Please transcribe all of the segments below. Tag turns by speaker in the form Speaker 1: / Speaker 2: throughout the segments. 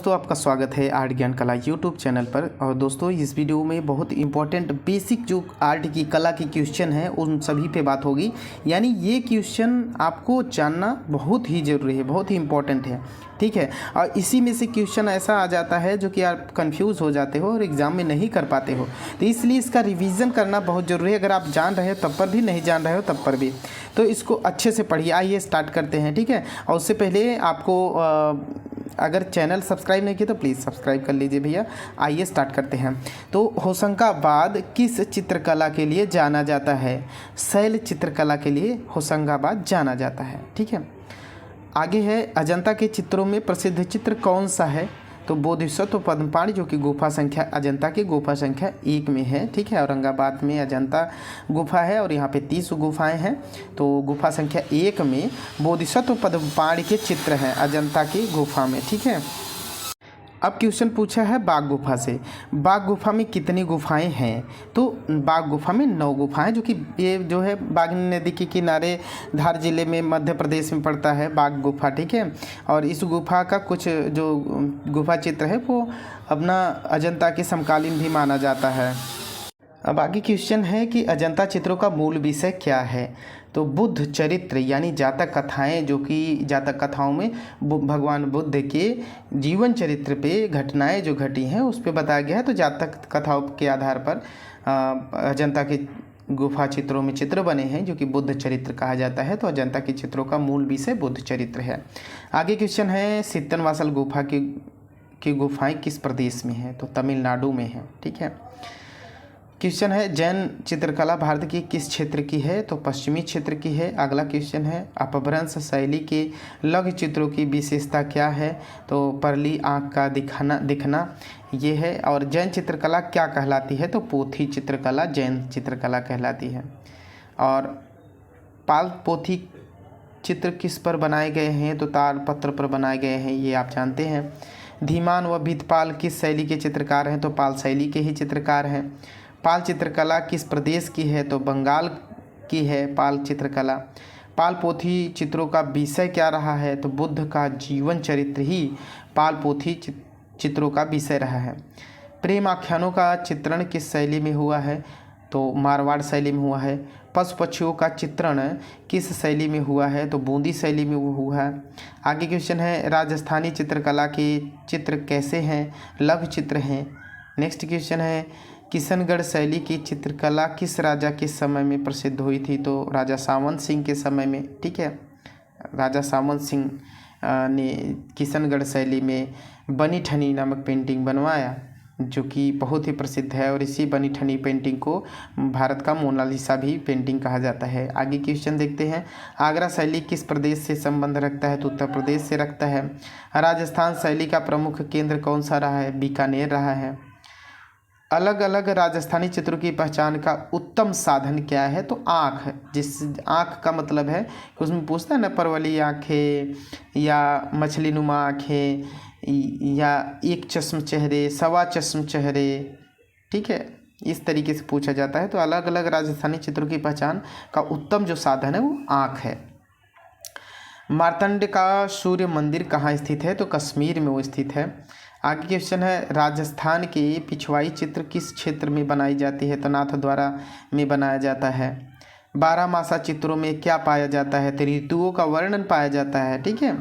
Speaker 1: दोस्तों आपका स्वागत है आर्ट ज्ञान कला यूट्यूब चैनल पर। और दोस्तों इस वीडियो में बहुत इंपॉर्टेंट बेसिक जो आर्ट की कला की क्वेश्चन है उन सभी पे बात होगी। यानी ये क्वेश्चन आपको जानना बहुत ही ज़रूरी है, बहुत ही इंपॉर्टेंट है, ठीक है। और इसी में से क्वेश्चन ऐसा आ जाता है जो कि आप कंफ्यूज हो जाते हो और एग्ज़ाम में नहीं कर पाते हो, तो इसलिए इसका रिवीजन करना बहुत ज़रूरी है। अगर आप जान रहे हो तब पर भी, नहीं जान रहे हो तब पर भी, तो इसको अच्छे से पढ़िए। आइए स्टार्ट करते हैं, ठीक है। और उससे पहले आपको अगर चैनल सब्सक्राइब नहीं किया तो प्लीज़ सब्सक्राइब कर लीजिए भैया। आइए स्टार्ट करते हैं। तो होशंगाबाद किस चित्रकला के लिए जाना जाता है? शैल चित्रकला के लिए होशंगाबाद जाना जाता है, ठीक है। आगे है, अजंता के चित्रों में प्रसिद्ध चित्र कौन सा है? तो बोधिसत्व पद्मपाणि जो कि गुफा संख्या अजंता की गुफा संख्या 1 में है, ठीक है। औरंगाबाद में अजंता गुफा है और यहाँ पे 30 गुफाएं हैं। तो गुफा संख्या 1 में बोधिसत्व पद्मपाणि के चित्र हैं अजंता की गुफा में, ठीक है। अब क्वेश्चन पूछा है बाघ गुफा से। बाघ गुफा में कितनी गुफाएं हैं? तो बाघ गुफा में 9 गुफाएं, जो कि ये जो है बागनी नदी के किनारे धार जिले में मध्य प्रदेश में पड़ता है बाघ गुफा, ठीक है। और इस गुफा का कुछ जो गुफा चित्र है वो अपना अजंता के समकालीन भी माना जाता है। अब आगे क्वेश्चन है कि अजंता चित्रों का मूल विषय क्या है? तो बुद्ध चरित्र यानी जातक कथाएं, जो कि जातक कथाओं में भगवान बुद्ध के जीवन चरित्र पे घटनाएं जो घटी हैं उस पे बताया गया है। तो जातक कथाओं के आधार पर अजंता के गुफा चित्रों में चित्र बने हैं जो कि बुद्ध चरित्र कहा जाता है। तो अजंता के चित्रों का मूल विषय बुद्ध चरित्र है। आगे क्वेश्चन है, सित्तनवासल गुफा की गुफाएं किस प्रदेश में है? तो तमिलनाडु में है, ठीक है। क्वेश्चन है, जैन चित्रकला भारत के किस क्षेत्र की है? तो पश्चिमी क्षेत्र की है। अगला क्वेश्चन है, अपभ्रंश शैली के लघु चित्रों की विशेषता क्या है? तो परली आँख का दिखना ये है। और जैन चित्रकला क्या कहलाती है? तो पोथी चित्रकला जैन चित्रकला कहलाती है। और पाल पोथी चित्र किस पर बनाए गए हैं? तो ताड़पत्र पर बनाए गए हैं, ये आप जानते हैं। धीमान व भितपाल किस शैली के चित्रकार हैं? तो पाल शैली के ही चित्रकार हैं। पाल चित्रकला किस प्रदेश की है? तो बंगाल की है पाल चित्रकला। पाल पोथी चित्रों का विषय क्या रहा है? तो बुद्ध का जीवन चरित्र ही पाल पोथी चित्रों का विषय रहा है। प्रेम आख्यानों का चित्रण किस शैली में हुआ है? तो मारवाड़ शैली में हुआ है। पशु पक्षियों का चित्रण किस शैली में हुआ है? तो बूंदी शैली में वो हुआ है। आगे क्वेश्चन है, राजस्थानी चित्रकला के चित्र कैसे हैं? लघु चित्र हैं। नेक्स्ट क्वेश्चन है, किशनगढ़ शैली की चित्रकला किस राजा के समय में प्रसिद्ध हुई थी? तो राजा सावंत सिंह के समय में, ठीक है। राजा सावंत सिंह ने किशनगढ़ शैली में बनी ठनी नामक पेंटिंग बनवाया जो कि बहुत ही प्रसिद्ध है। और इसी बनी ठनी पेंटिंग को भारत का मोनालिसा भी पेंटिंग कहा जाता है। आगे क्वेश्चन देखते हैं, आगरा शैली किस प्रदेश से संबंध रखता है? तो उत्तर प्रदेश से रखता है। राजस्थान शैली का प्रमुख केंद्र कौन सा रहा है? बीकानेर रहा है। अलग अलग राजस्थानी चित्रों की पहचान का उत्तम साधन क्या है? तो आँख। जिस आँख का मतलब है कि उसमें पूछता है ना, परवली आँखें या मछली नुमा आँखें या एक चश्म चेहरे, सवा चश्म चेहरे, ठीक है, इस तरीके से पूछा जाता है। तो अलग अलग राजस्थानी चित्रों की पहचान का उत्तम जो साधन है वो आँख है। मार्तंड का सूर्य मंदिर कहाँ स्थित है? तो कश्मीर में वो स्थित है। आगे क्वेश्चन है, राजस्थान के पिछवाई चित्र किस क्षेत्र में बनाई जाती है? तो नाथद्वारा में बनाया जाता है। 12 मासा चित्रों में क्या पाया जाता है? तो ऋतुओं का वर्णन पाया जाता है, ठीक है।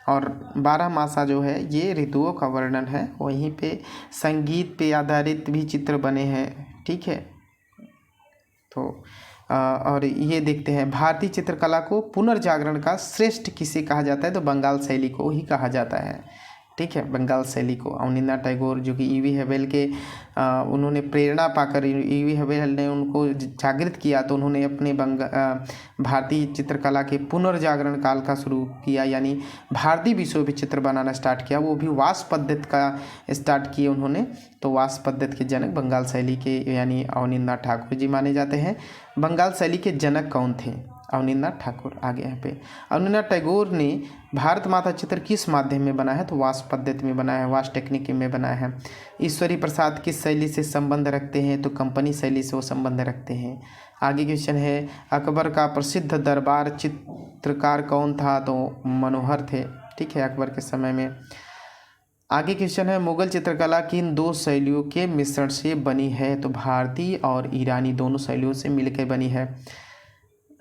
Speaker 1: और 12 मासा जो है ये ऋतुओं का वर्णन है। वहीं पे संगीत पे आधारित भी चित्र बने हैं, ठीक है। तो और ये देखते हैं, भारतीय चित्रकला को पुनर्जागरण का श्रेष्ठ किसे कहा जाता है? तो बंगाल शैली को ही कहा जाता है, ठीक है। बंगाल शैली को अवनींद्रनाथ टैगोर जो कि ईवी हेबेल के उन्होंने प्रेरणा पाकर, ईवी हेबेल ने उनको जागृत किया तो उन्होंने अपने भारतीय चित्रकला के पुनर्जागरण काल का शुरू किया। यानी भारतीय विषयों पे चित्र बनाना स्टार्ट किया, वो भी वास पद्धति का स्टार्ट किए उन्होंने। तो वास पद्धति के जनक बंगाल शैली के यानी अवनींद्रनाथ ठाकुर जी माने जाते हैं। बंगाल शैली के जनक कौन थे? अवनींद्रनाथ ठाकुर। आगे यहाँ पे अवनींद्रनाथ टैगोर ने भारत माता चित्र किस माध्यम में बनाया है? तो वास पद्धति में बनाया है, वास टेक्निक में बनाया है। ईश्वरी प्रसाद किस शैली से संबंध रखते हैं? तो कंपनी शैली से वो संबंध रखते हैं। आगे क्वेश्चन है, अकबर का प्रसिद्ध दरबार चित्रकार कौन था? तो मनोहर थे, ठीक है, अकबर के समय में। आगे क्वेश्चन है, मुगल चित्रकला किन दो शैलियों के मिश्रण से बनी है? तो भारतीय और ईरानी दोनों शैलियों से मिलकर बनी है।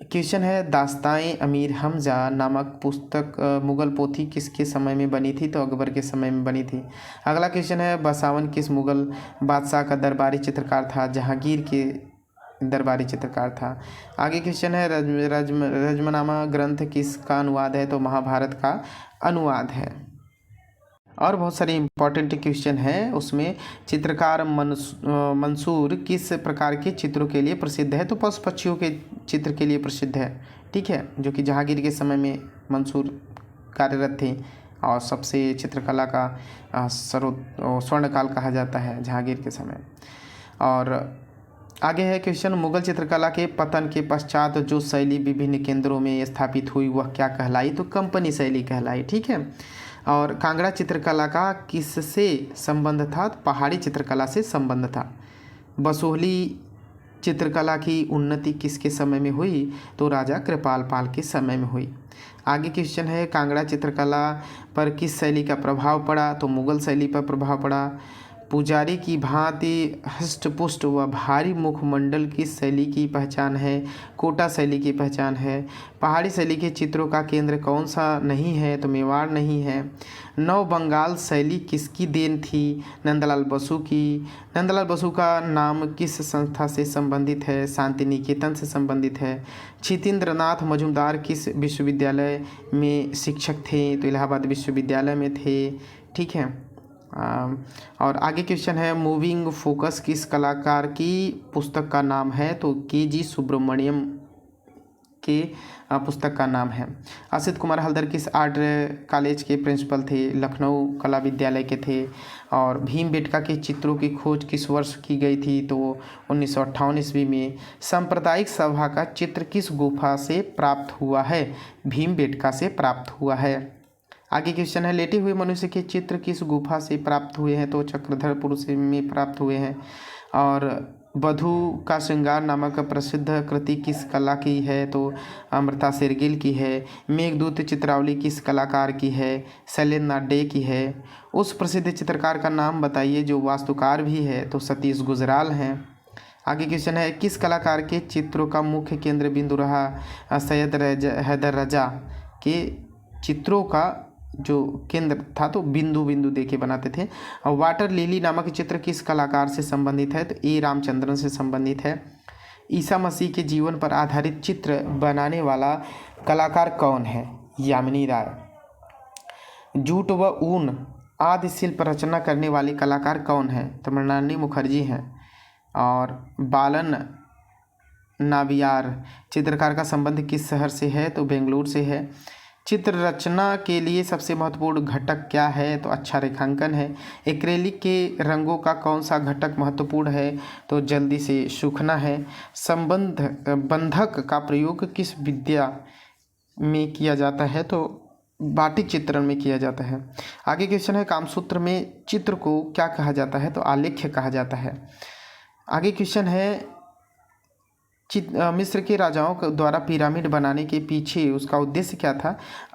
Speaker 1: क्वेश्चन है, दास्तान अमीर हमजा नामक पुस्तक मुगल पोथी किसके समय में बनी थी? तो अकबर के समय में बनी थी। अगला क्वेश्चन है, बसावन किस मुगल बादशाह का दरबारी चित्रकार था? जहांगीर के दरबारी चित्रकार था। आगे क्वेश्चन है, रजमनामा ग्रंथ किसका अनुवाद है? तो महाभारत का अनुवाद है। और बहुत सारे इंपॉर्टेंट क्वेश्चन है उसमें। चित्रकार मंसूर किस प्रकार के चित्रों के लिए प्रसिद्ध है? तो पशु पक्षियों के चित्र के लिए प्रसिद्ध है, ठीक है, जो कि जहांगीर के समय में मंसूर कार्यरत थे और सबसे चित्रकला का स्वर्णकाल कहा जाता है जहांगीर के समय। और आगे है क्वेश्चन, मुगल चित्रकला के पतन के पश्चात जो शैली विभिन्न केंद्रों में स्थापित हुई वह क्या कहलाई? तो कंपनी शैली कहलाई, ठीक है। और कांगड़ा चित्रकला का किससे संबंध था? पहाड़ी चित्रकला से संबंध था। बसोहली चित्रकला की उन्नति किसके समय में हुई? तो राजा कृपाल पाल के समय में हुई। आगे क्वेश्चन है, कांगड़ा चित्रकला पर किस शैली का प्रभाव पड़ा? तो मुगल शैली पर प्रभाव पड़ा। पुजारी की भांति हष्टपुष्ट व भारी मुखमंडल किस शैली की पहचान है? कोटा शैली की पहचान है। पहाड़ी शैली के चित्रों का केंद्र कौन सा नहीं है? तो मेवाड़ नहीं है। नव बंगाल शैली किसकी देन थी? नंदलाल बसु की। नंदलाल बसु का नाम किस संस्था से संबंधित है? शांति निकेतन से संबंधित है। क्षितेंद्रनाथ मजूमदार किस विश्वविद्यालय में शिक्षक थे? तो इलाहाबाद विश्वविद्यालय में थे, ठीक है। और आगे क्वेश्चन है, मूविंग फोकस किस कलाकार की पुस्तक का नाम है? तो के.जी. सुब्रमण्यम के पुस्तक का नाम है। असित कुमार हल्दर किस आर्ट कॉलेज के प्रिंसिपल थे? लखनऊ कला विद्यालय के थे। और भीमबेटका के चित्रों की खोज किस वर्ष की गई थी? तो 1958 ईस्वी में। सांप्रदायिक सभा का चित्र किस गुफा से प्राप्त हुआ है? भीमबेटका से प्राप्त हुआ है। आगे क्वेश्चन है, लेटे हुए मनुष्य के चित्र किस गुफा से प्राप्त हुए हैं? तो चक्रधरपुर से में प्राप्त हुए हैं। और वधू का श्रृंगार नामक प्रसिद्ध कृति किस कला की है? तो अमृता शेरगिल की है। मेघदूत चित्रावली किस कलाकार की है? शैलेंद्रनाथ डे की है। उस प्रसिद्ध चित्रकार का नाम बताइए जो वास्तुकार भी है? तो सतीश गुजराल हैं। आगे क्वेश्चन है, किस कलाकार के चित्रों का मुख्य केंद्र बिंदु रहा? सैयद हैदर रजा के चित्रों का जो केंद्र था तो बिंदु बिंदु देके बनाते थे। और वाटर लिली नामक चित्र किस कलाकार से संबंधित है? तो ए रामचंद्रन से संबंधित है। ईसा मसीह के जीवन पर आधारित चित्र बनाने वाला कलाकार कौन है? यामिनी राय। जूट व ऊन आदि शिल्प रचना करने वाले कलाकार कौन है? तो मृणालिनी मुखर्जी हैं। और बालन नाबियार चित्रकार का संबंध किस शहर से है? तो बेंगलुरु से है। चित्र रचना के लिए सबसे महत्वपूर्ण घटक क्या है? तो अच्छा रेखांकन है। एक्रेलिक के रंगों का कौन सा घटक महत्वपूर्ण है? तो जल्दी से सूखना है। बंधक का प्रयोग किस विद्या में किया जाता है? तो बाटिक चित्रण में किया जाता है। आगे क्वेश्चन है, कामसूत्र में चित्र को क्या कहा जाता है? तो आलेख्य कहा जाता है। आगे क्वेश्चन है, मिस्र के राजाओं द्वारा पिरामिड बनाने के पीछे उसका उद्देश्य क्या था?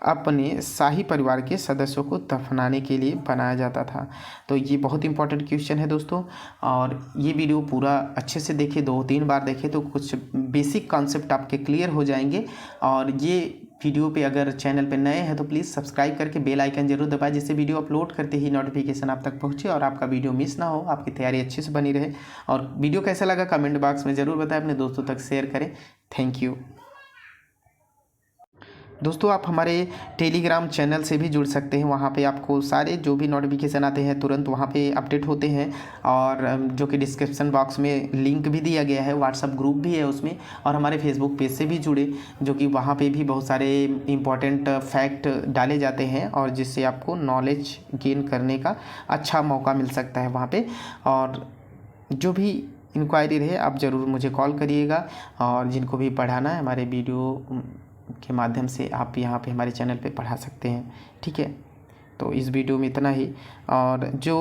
Speaker 1: अपने शाही परिवार के सदस्यों को दफनाने के लिए बनाया जाता था। तो ये बहुत इंपॉर्टेंट क्वेश्चन है दोस्तों। और ये वीडियो पूरा अच्छे से देखें, 2-3 बार देखें तो कुछ बेसिक कॉन्सेप्ट आपके क्लियर हो जाएंगे। और ये वीडियो पे अगर चैनल पे नए हैं तो प्लीज़ सब्सक्राइब करके बेल आइकन जरूर दबाएं, जिससे वीडियो अपलोड करते ही नोटिफिकेशन आप तक पहुंचे और आपका वीडियो मिस ना हो, आपकी तैयारी अच्छे से बनी रहे। और वीडियो कैसा लगा कमेंट बॉक्स में ज़रूर बताएं, अपने दोस्तों तक शेयर करें। थैंक यू दोस्तों। आप हमारे टेलीग्राम चैनल से भी जुड़ सकते हैं, वहाँ पे आपको सारे जो भी नोटिफिकेशन आते हैं तुरंत वहाँ पे अपडेट होते हैं। और जो कि डिस्क्रिप्शन बॉक्स में लिंक भी दिया गया है, व्हाट्सअप ग्रुप भी है उसमें। और हमारे फेसबुक पेज से भी जुड़े, जो कि वहाँ पे भी बहुत सारे इम्पॉर्टेंट फैक्ट डाले जाते हैं और जिससे आपको नॉलेज गेन करने का अच्छा मौका मिल सकता है वहाँ पर। और जो भी इंक्वायरी रहे आप ज़रूर मुझे कॉल करिएगा। और जिनको भी पढ़ाना है हमारे वीडियो के माध्यम से आप यहाँ पे हमारे चैनल पे पढ़ा सकते हैं, ठीक है। तो इस वीडियो में इतना ही। और जो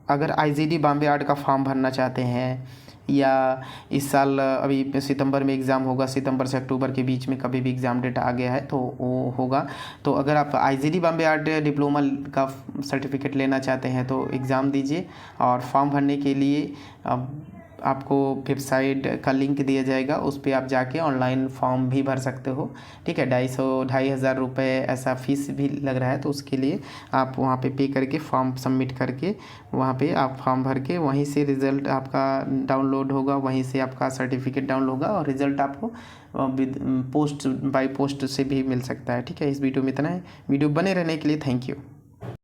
Speaker 1: अगर IGD बॉम्बे आर्ट का फॉर्म भरना चाहते हैं या इस साल अभी सितंबर में एग्ज़ाम होगा, सितंबर से अक्टूबर के बीच में कभी भी एग्ज़ाम डेट आ गया है तो वो होगा। तो अगर आप IGD बॉम्बे आर्ट डिप्लोमा का सर्टिफिकेट लेना चाहते हैं तो एग्ज़ाम दीजिए। और फॉर्म भरने के लिए आपको वेबसाइट का लिंक दिया जाएगा, उस पर आप जाके ऑनलाइन फॉर्म भी भर सकते हो। ठीक है, 250 रुपये ऐसा फ़ीस भी लग रहा है, तो उसके लिए आप वहाँ पे करके फॉर्म सबमिट करके वहाँ पे आप फॉर्म भर के वहीं से रिज़ल्ट आपका डाउनलोड होगा, वहीं से आपका सर्टिफिकेट डाउनलोड होगा और रिज़ल्ट आपको पोस्ट बाय पोस्ट से भी मिल सकता है। ठीक है, इस वीडियो में इतना है। वीडियो बने रहने के लिए थैंक यू।